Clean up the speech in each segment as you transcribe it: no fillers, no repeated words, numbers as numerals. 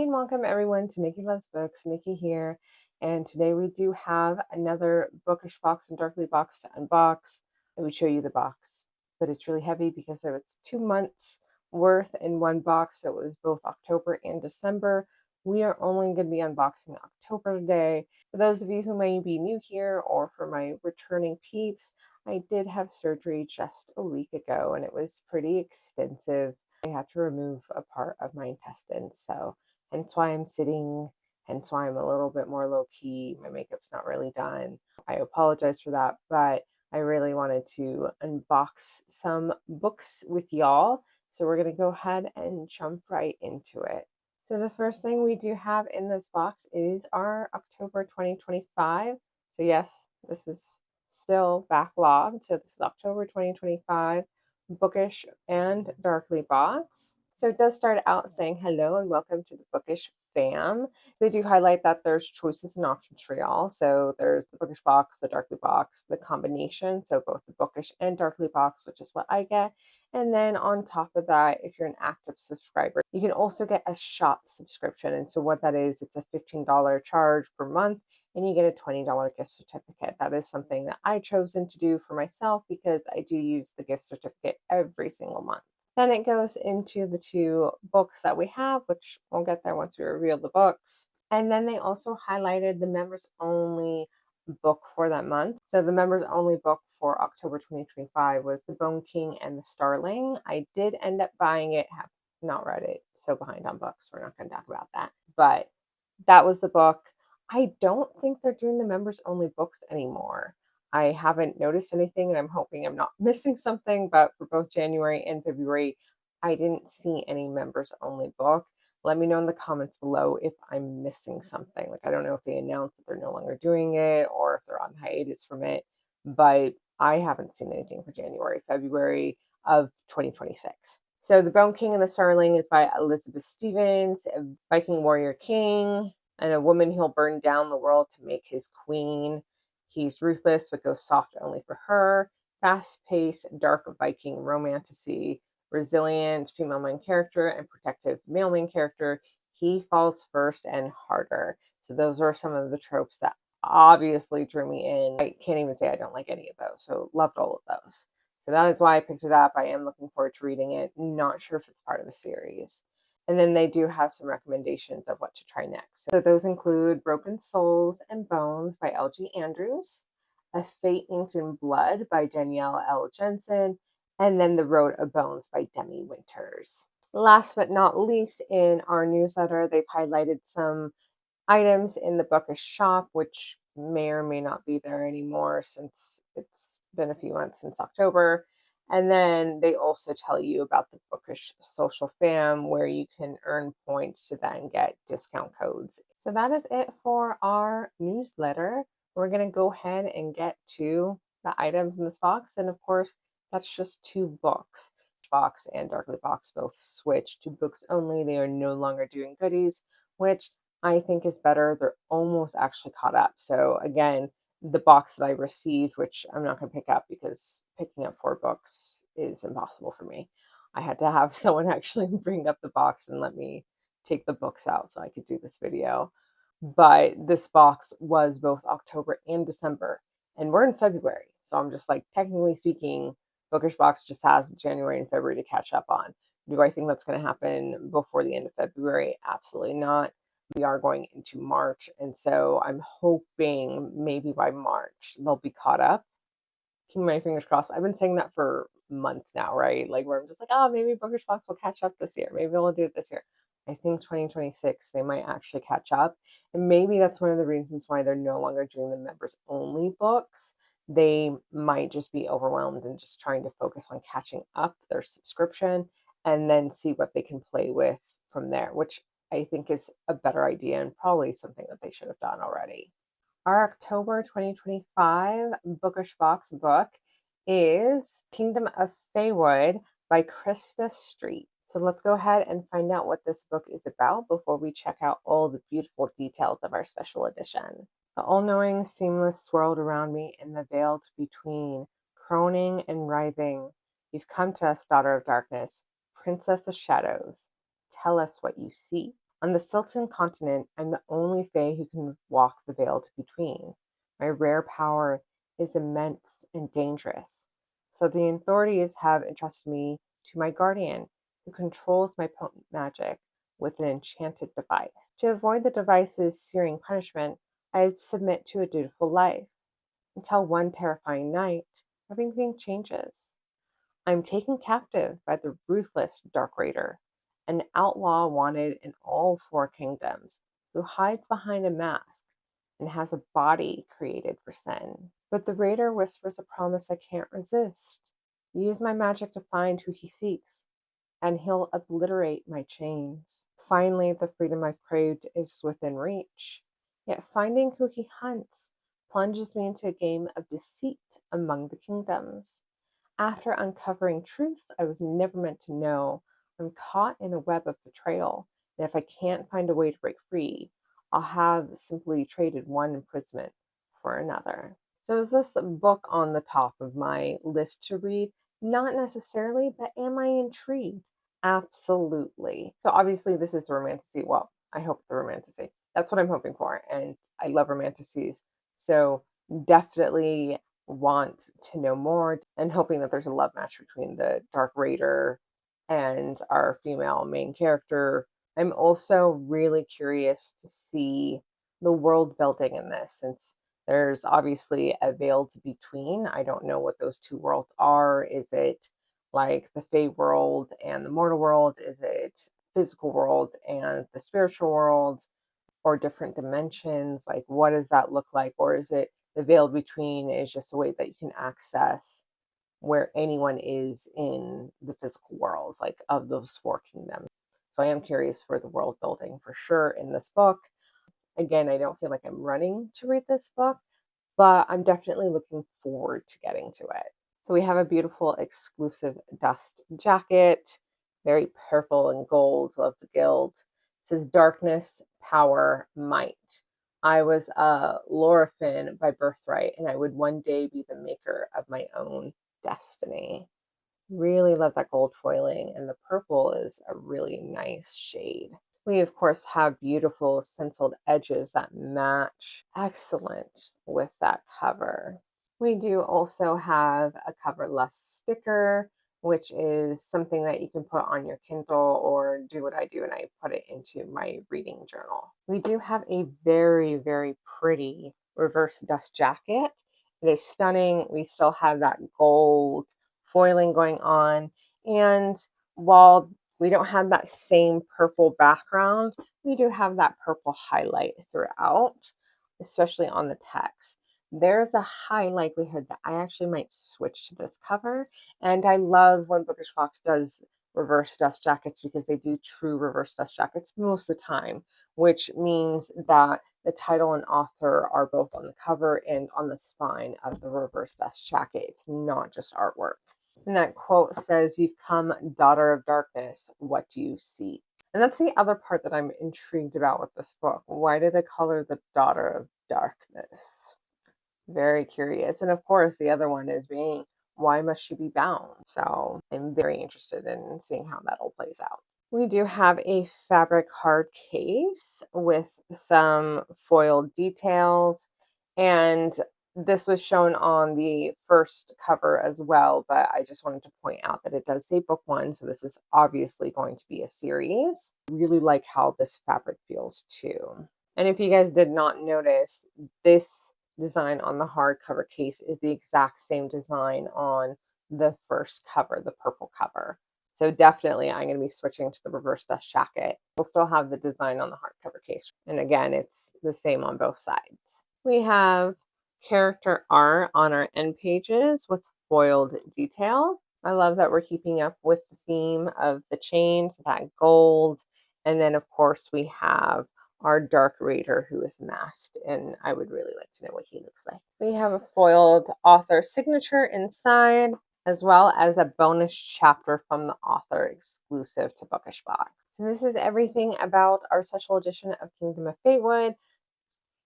and welcome everyone to Nikki Loves Books. Nikki here, and today we do have another Bookish box and Darkly box to unbox. I would show you the box, but it's really heavy because there was 2 months worth in one box, so it was both October and December. We are only going to be unboxing October today. For those of you who may be new here, or for my returning peeps, I did have surgery just a week ago, and it was pretty extensive. I had to remove a part of my intestines, so hence why I'm sitting, hence why I'm a little bit more low key. My makeup's not really done. I apologize for that, but I really wanted to unbox some books with y'all. So we're going to go ahead and jump right into it. So the first thing we do have in this box is our October 2025. So yes, this is still backlogged. So this is October 2025 Bookish and Darkly box. So it does start out saying hello and welcome to the Bookish fam. They do highlight that there's choices and options for y'all. So there's the Bookish box, the Darkly box, the combination. So both the Bookish and Darkly box, which is what I get. And then on top of that, if you're an active subscriber, you can also get a shop subscription. And so what that is, it's a $15 charge per month, and you get a $20 gift certificate. That is something that I chosen to do for myself because I do use the gift certificate every single month. Then it goes into the two books that we have, which we'll get there once we reveal the books. And then they also highlighted the members only book for that month. So the members only book for October 2025 was The Bone King and the Starling. I did end up buying it, have not read it, so behind on books. We're not going to talk about that. But that was the book. I don't think they're doing the members only books anymore. I haven't noticed anything, and I'm hoping I'm not missing something, but for both January and February, I didn't see any members only book. Let me know in the comments below if I'm missing something. Like, I don't know if they announced that they're no longer doing it or if they're on hiatus from it, but I haven't seen anything for January, February of 2026. So The Bone King and the Starling is by Elizabeth Stevens, a Viking warrior king, and a woman he'll burn down the world to make his queen. He's ruthless, but goes soft only for her. Fast-paced, dark Viking romantasy, resilient female main character, and protective male main character. He falls first and harder. So those are some of the tropes that obviously drew me in. I can't even say I don't like any of those. So loved all of those. So that is why I picked it up. I am looking forward to reading it. Not sure if it's part of a series. And then they do have some recommendations of what to try next. So those include Broken Souls and Bones by L.G. Andrews, A Fate Inked in Blood by Danielle L. Jensen, and then The Road of Bones by Demi Winters. Last but not least, in our newsletter, they've highlighted some items in the Bookish shop, which may or may not be there anymore since it's been a few months since October. And then they also tell you about the Bookish social fam, where you can earn points to then get discount codes. So that is it for our newsletter. We're going to go ahead and get to the items in this box. And of course, that's just two books. Box and Darkly box both switched to books only. They are no longer doing goodies, which I think is better. They're almost actually caught up. So again, the box that I received, which I'm not going to pick up because picking up 4 books is impossible for me. I had to have someone actually bring up the box and let me take the books out so I could do this video. But this box was both October and December, and we're in February. So I'm just like, technically speaking, Bookish box just has January and February to catch up on. Do I think that's going to happen before the end of February? Absolutely not. We are going into March, and so I'm hoping maybe by March they'll be caught up. Keep my fingers crossed. I've been saying that for months now, right? Like, where I'm just like, oh, maybe Bookish box will catch up this year. Maybe they'll do it this year. I think 2026 they might actually catch up, and maybe that's one of the reasons why they're no longer doing the members only books. They might just be overwhelmed and just trying to focus on catching up their subscription and then see what they can play with from there, which I think is a better idea and probably something that they should have done already. Our October 2025 Bookish box book is Kingdom of Feywood by Krista Street. So let's go ahead and find out what this book is about before we check out all the beautiful details of our special edition. The all-knowing seamless swirled around me in the veil between, croning and writhing. You've come to us, daughter of darkness, princess of shadows. Tell us what you see. On the Silton continent, I'm the only Fae who can walk the veil between. My rare power is immense and dangerous. So the authorities have entrusted me to my guardian, who controls my potent magic with an enchanted device. To avoid the device's searing punishment, I submit to a dutiful life until one terrifying night, everything changes. I'm taken captive by the ruthless Dark Raider, an outlaw wanted in all four kingdoms, who hides behind a mask and has a body created for sin. But the Raider whispers a promise I can't resist. Use my magic to find who he seeks, and he'll obliterate my chains. Finally, the freedom I've craved is within reach. Yet finding who he hunts plunges me into a game of deceit among the kingdoms. After uncovering truths I was never meant to know, I'm caught in a web of betrayal, and if I can't find a way to break free, I'll have simply traded one imprisonment for another. So, is this book on the top of my list to read? Not necessarily, but am I intrigued? Absolutely. So, obviously, this is a romantasy. Well, I hope it's a romantasy. That's what I'm hoping for, and I love romantasies. So, definitely want to know more and hoping that there's a love match between the Dark Raider and our female main character. I'm also really curious to see the world building in this, since there's obviously a veil between. I don't know what those two worlds are. Is it like the Fey world and the mortal world? Is it physical world and the spiritual world? Or different dimensions? Like, what does that look like? Or is it the veil between is just a way that you can access where anyone is in the physical world, like of those four kingdoms? So I am curious for the world building for sure in this book. Again, I don't feel like I'm running to read this book, but I'm definitely looking forward to getting to it. So we have a beautiful exclusive dust jacket, very purple and gold, love the gild. It says darkness, power, might. I was a Lorifin by birthright, and I would one day be the maker of my own destiny. Really love that gold foiling, and the purple is a really nice shade. We, of course, have beautiful stenciled edges that match excellent with that cover. We do also have a coverless sticker, which is something that you can put on your Kindle or do what I do and I put it into my reading journal. We do have a very, very pretty reverse dust jacket. It is stunning. We still have that gold foiling going on. And while we don't have that same purple background, we do have that purple highlight throughout, especially on the text. There's a high likelihood that I actually might switch to this cover. And I love when Bookish Box does reverse dust jackets because they do true reverse dust jackets most of the time, which means that the title and author are both on the cover and on the spine of the reverse dust jacket. It's not just artwork. And that quote says, "You've come, daughter of darkness. What do you see?" And that's the other part that I'm intrigued about with this book. Why did they call her the daughter of darkness? Very curious. And of course, the other one is being, why must she be bound? So I'm very interested in seeing how that all plays out. We do have a fabric hard case with some foiled details, and this was shown on the first cover as well, but I just wanted to point out that it does say book one, so this is obviously going to be a series. Really like how this fabric feels too. And if you guys did not notice, this design on the hardcover case is the exact same design on the first cover, the purple cover. So definitely I'm going to be switching to the reverse dust jacket. We'll still have the design on the hardcover case. And again, it's the same on both sides. We have character art on our end pages with foiled detail. I love that we're keeping up with the theme of the chains, that gold. And then of course we have our Dark Raider who is masked, and I would really like to know what he looks like. We have a foiled author signature inside, as well as a bonus chapter from the author exclusive to Bookish Box. So this is everything about our special edition of Kingdom of Fatewood.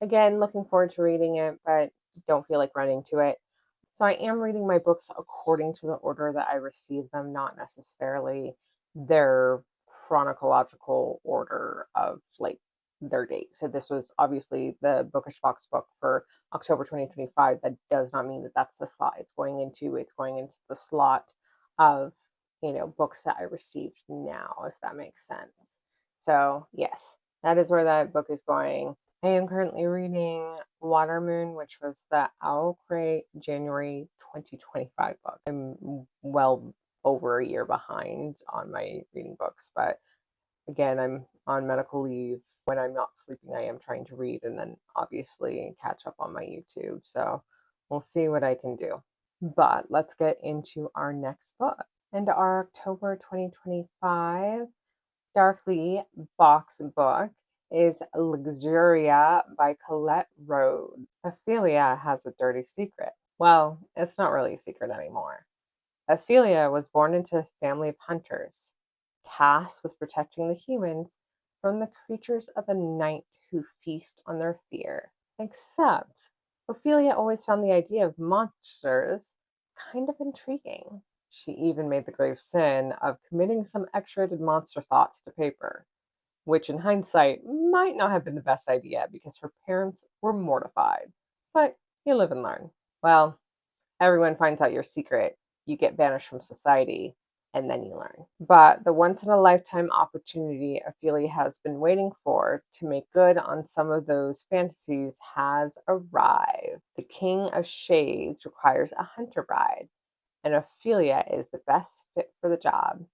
Again, looking forward to reading it, but don't feel like running to it. So I am reading my books according to the order that I received them, not necessarily their chronological order of like their date. So this was obviously the Bookish Box book for October 2025. That does not mean that that's the slot it's going into. It's going into the slot of, books that I received now, if that makes sense. So yes, that is where that book is going. I am currently reading Water Moon, which was the Owl Crate January 2025 book. I'm well over a year behind on my reading books, but again, I'm on medical leave. When I'm not sleeping, I am trying to read and then obviously catch up on my YouTube. So we'll see what I can do. But let's get into our next book. And our October 2025 Darkly Box book is Luxuria by Colette Rode. Ophelia has a dirty secret. Well, it's not really a secret anymore. Ophelia was born into a family of hunters, tasked with protecting the humans from the creatures of the night who feast on their fear. Except, Ophelia always found the idea of monsters kind of intriguing. She even made the grave sin of committing some X-rated monster thoughts to paper, which in hindsight might not have been the best idea because her parents were mortified. But you live and learn. Well, everyone finds out your secret, you get banished from society, and then you learn. But the once in a lifetime opportunity Ophelia has been waiting for to make good on some of those fantasies has arrived. The King of Shades requires a hunter bride, and Ophelia is the best fit for the job.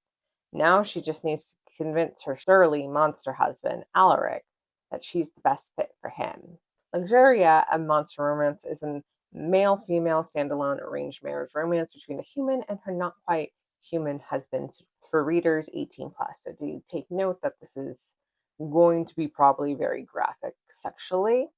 Now she just needs to convince her surly monster husband, Alaric, that she's the best fit for him. Luxuria, a monster romance, is an male-female standalone arranged marriage romance between a human and her not quite human husband for readers 18 plus. So do take note that this is going to be probably very graphic sexually.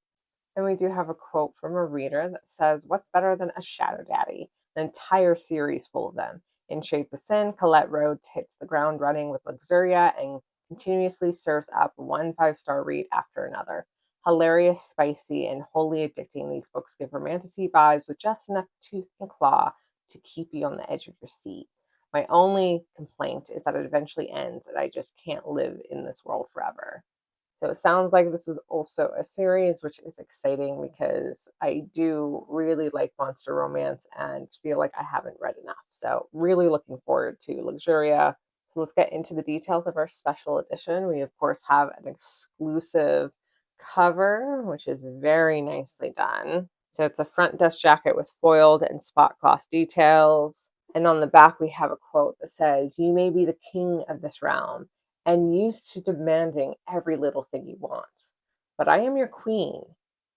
And we do have a quote from a reader that says, "What's better than a shadow daddy? An entire series full of them." In Shades of Sin, Colette Rhodes hits the ground running with Luxuria and continuously serves up one 5-star read after another. Hilarious, spicy, and wholly addicting, these books give romantasy vibes with just enough tooth and claw to keep you on the edge of your seat. My only complaint is that it eventually ends and I just can't live in this world forever. So it sounds like this is also a series, which is exciting because I do really like monster romance and feel like I haven't read enough. So really looking forward to Luxuria. So let's get into the details of our special edition. We, of course, have an exclusive cover, which is very nicely done. So it's a front dust jacket with foiled and spot gloss details. And on the back, we have a quote that says, "You may be the king of this realm and used to demanding every little thing you want. But I am your queen.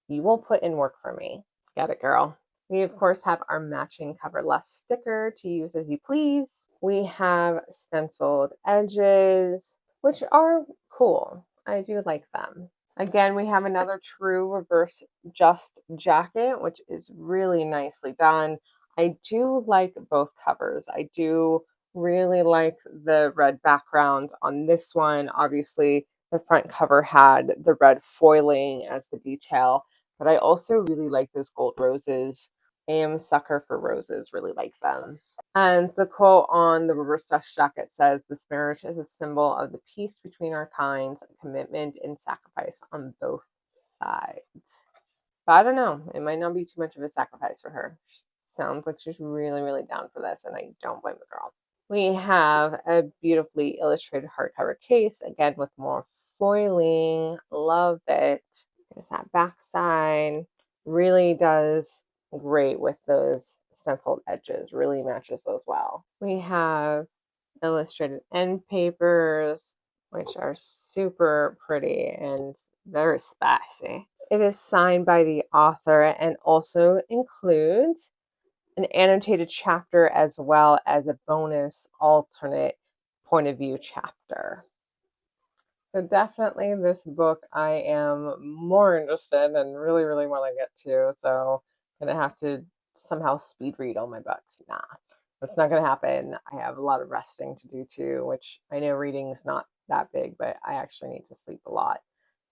You will put in work for me." Get it, girl. We, of course, have our matching coverless sticker to use as you please. We have stenciled edges, which are cool. I do like them. Again, we have another true reverse just jacket, which is really nicely done. I do like both covers. I do really like the red background on this one. Obviously, the front cover had the red foiling as the detail, but I also really like those gold roses. I am a sucker for roses, really like them. And the quote on the reverse dust jacket says, "This marriage is a symbol of the peace between our kinds, commitment and sacrifice on both sides." But I don't know. It might not be too much of a sacrifice for her. Sounds like she's really, really down for this, and I don't blame the girl. We have a beautifully illustrated hardcover case, again with more foiling. Love it. There's that back side. Really does great with those stenciled edges. Really matches those well. We have illustrated end papers, which are super pretty and very spicy. It is signed by the author and also includes an annotated chapter as well as a bonus alternate point of view chapter. So definitely this book I am more interested and really, really want to get to. So I'm going to have to somehow speed read all my books. Nah, that's not going to happen. I have a lot of resting to do too, which I know reading is not that big, but I actually need to sleep a lot.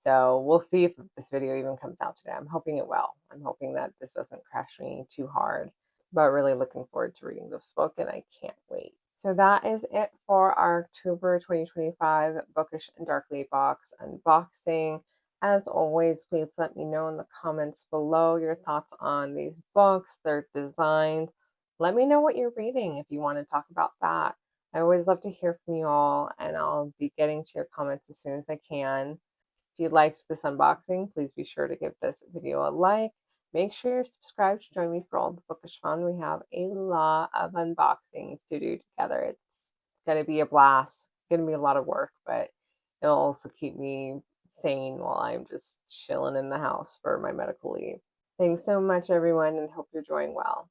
So we'll see if this video even comes out today. I'm hoping it will. I'm hoping that this doesn't crash me too hard, but really looking forward to reading this book and I can't wait. So that is it for our October 2025 Bookish and Darkly box unboxing. As always, please let me know in the comments below your thoughts on these books, their designs. Let me know what you're reading if you want to talk about that. I always love to hear from you all, and I'll be getting to your comments as soon as I can. If you liked this unboxing, please be sure to give this video a like. Make sure you're subscribed to join me for all the bookish fun. We have a lot of unboxings to do together. It's going to be a blast. It's going to be a lot of work, but it'll also keep me sane while I'm just chilling in the house for my medical leave. Thanks so much, everyone, and hope you're doing well.